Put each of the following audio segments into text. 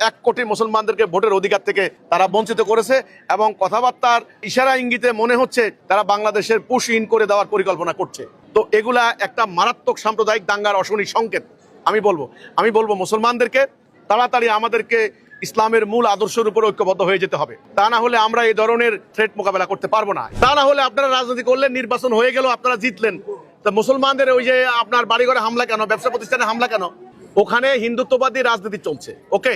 1 কোটি মুসলমানদেরকে ভোটের অধিকার থেকে তারা বঞ্চিত করেছে এবং কথাবার্তার ইশারা ইঙ্গিতে মনে হচ্ছে তারা বাংলাদেশের পুশ ইন করে দেওয়ার পরিকল্পনা করছে। তো এগুলা একটা মারাত্মক সাম্প্রদায়িক দাঙ্গার অশনি সংকেত। আমি বলবো মুসলমানদেরকে তাড়াতাড়ি আমাদেরকে ইসলামের মূল আদর্শের উপর ঐক্যবদ্ধ হয়ে যেতে হবে। তা না হলে আমরা এই ধরনের থ্রেট মোকাবেলা করতে পারবো না। তা না হলে আপনারা রাজনীতি করলেন, নির্বাচন হয়ে গেল, আপনারা জিতলেন, তা মুসলমানদের ওই যে আপনার বাড়িঘরে হামলা কেন, ব্যবসা প্রতিষ্ঠানে হামলা কেন? ওখানে হিন্দুত্ববাদী রাজনীতি চলছে। ওকে,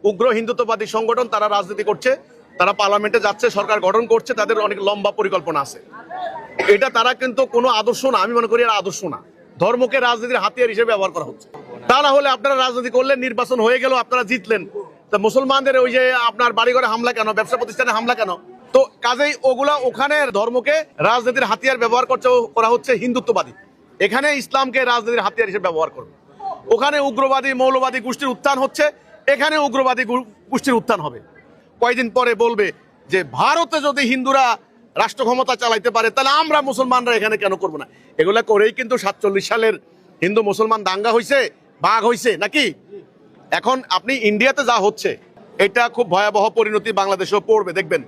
উগ্র হিন্দুত্ববাদী সংগঠন, তারা রাজনীতি করছে, তারা পার্লামেন্টে যাচ্ছে, সরকার গঠন করছে, তাদের অনেক লম্বা পরিকল্পনা আছে। এটা তারা কিন্তু কোনো আদর্শ না, আমি মনে করি এরা আদর্শ না, ধর্মকে রাজনীতির হাতিয়ার হিসেবে ব্যবহার করা হচ্ছে। তা না হলে আপনারা রাজনীতি করলেন, নির্বাচন হয়ে গেল, আপনারা জিতলেন, তা মুসলমানদের ওই যে আপনার বাড়িঘরে হামলা কেন, ব্যবসা প্রতিষ্ঠানে হামলা কেন? তো কাজেই ওগুলা ওখানে ধর্মকে রাজনীতির হাতিয়ার ব্যবহার করা হচ্ছে হিন্দুত্ববাদী, এখানে ইসলামকে রাজনীতির হাতিয়ার হিসেবে ব্যবহার করবে। ওখানে উগ্রবাদী মৌলবাদী গোষ্ঠীর উত্থান হচ্ছে, এখানে উগ্রবাদী গোষ্ঠীর উত্থান হবে। কয়েকদিন পরে বলবে যে ভারতে যদি হিন্দুরা রাষ্ট্র ক্ষমতা চালাইতে পারে তাহলে আমরা মুসলমানরা এখানে কেন করবো না? এগুলা করেই কিন্তু 47 সালের হিন্দু মুসলমান দাঙ্গা হয়েছে, ভাগ হয়েছে নাকি? এখন আপনি ইন্ডিয়াতে যা হচ্ছে এটা খুব ভয়াবহ পরিণতি বাংলাদেশেও পড়বে। দেখবেন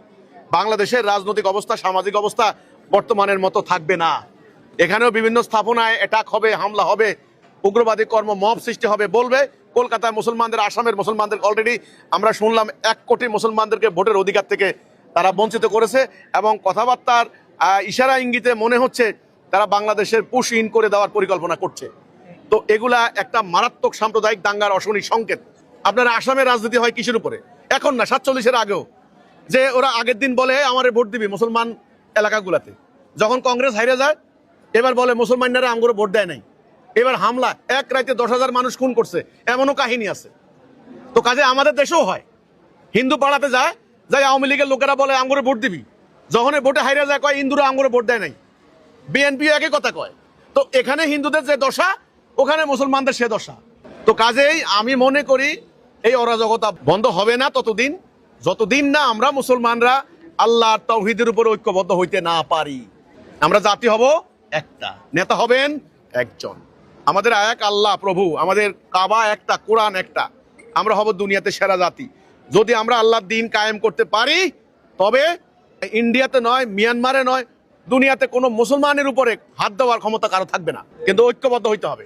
বাংলাদেশের রাজনৈতিক অবস্থা, সামাজিক অবস্থা বর্তমানের মতো থাকবে না। এখানেও বিভিন্ন স্থাপনায় অ্যাটাক হবে, হামলা হবে, উগ্রবাদী কর্ম, মব সৃষ্টি হবে। বলবে কলকাতায় মুসলমানদের, আসামের মুসলমানদের অলরেডি আমরা শুনলাম 1 কোটি মুসলমানদেরকে ভোটের অধিকার থেকে তারা বঞ্চিত করেছে এবং কথাবার্তার ইশারা ইঙ্গিতে মনে হচ্ছে তারা বাংলাদেশের পুশ ইন করে দেওয়ার পরিকল্পনা করছে। তো এগুলা একটা মারাত্মক সাম্প্রদায়িক দাঙ্গার অশনি সংকেত। আপনারা আসামের রাজনীতি হয় কিসের উপরে? এখন না, 47-এর আগেও, যে ওরা আগের দিন বলে আমারে ভোট দিবি মুসলমান এলাকাগুলাতে, যখন কংগ্রেস হাইরে যায় এবার বলে মুসলমানরা আমগুলো ভোট দেয় নাই। এবার হামলা, এক রাতে 10,000 মানুষ খুন করছে, এমনও কাহিনী আছে। তো কাজে আমাদের দেশেও হয়, হিন্দু পাড়াতে যায়, আওয়ামী লীগের লোকেরা বলে আমগুলো ভোট দিবি, যখন ভোটে হাইরে যায় কয় হিন্দুরা আমগুলো ভোট দেয় নাই। বিএনপি একই কথা কয়। তো এখানে হিন্দুদের যে দশা, ওখানে মুসলমানদের সে দশা। তো কাজেই আমি মনে করি এই অরাজকতা বন্ধ হবে না যতদিন না আমরা মুসলমানরা আল্লাহর তাওহীদের উপর ঐক্যবদ্ধ হইতে না পারি। আমরা জাতি হব একটা, নেতা হবেন একজন, আমাদের এক আল্লাহ প্রভু, আমাদের কাবা একটা, কোরআন একটা, আমরা হব দুনিয়াতে সেরা জাতি। যদি আমরা আল্লাহর দ্বীন কায়েম করতে পারি তবে ইন্ডিয়াতে নয়, মিয়ানমারে নয়, দুনিয়াতে কোনো মুসলমানের উপরে হাত দেওয়ার ক্ষমতা কারো থাকবে না। কিন্তু ঐক্যবদ্ধ হইতে হবে।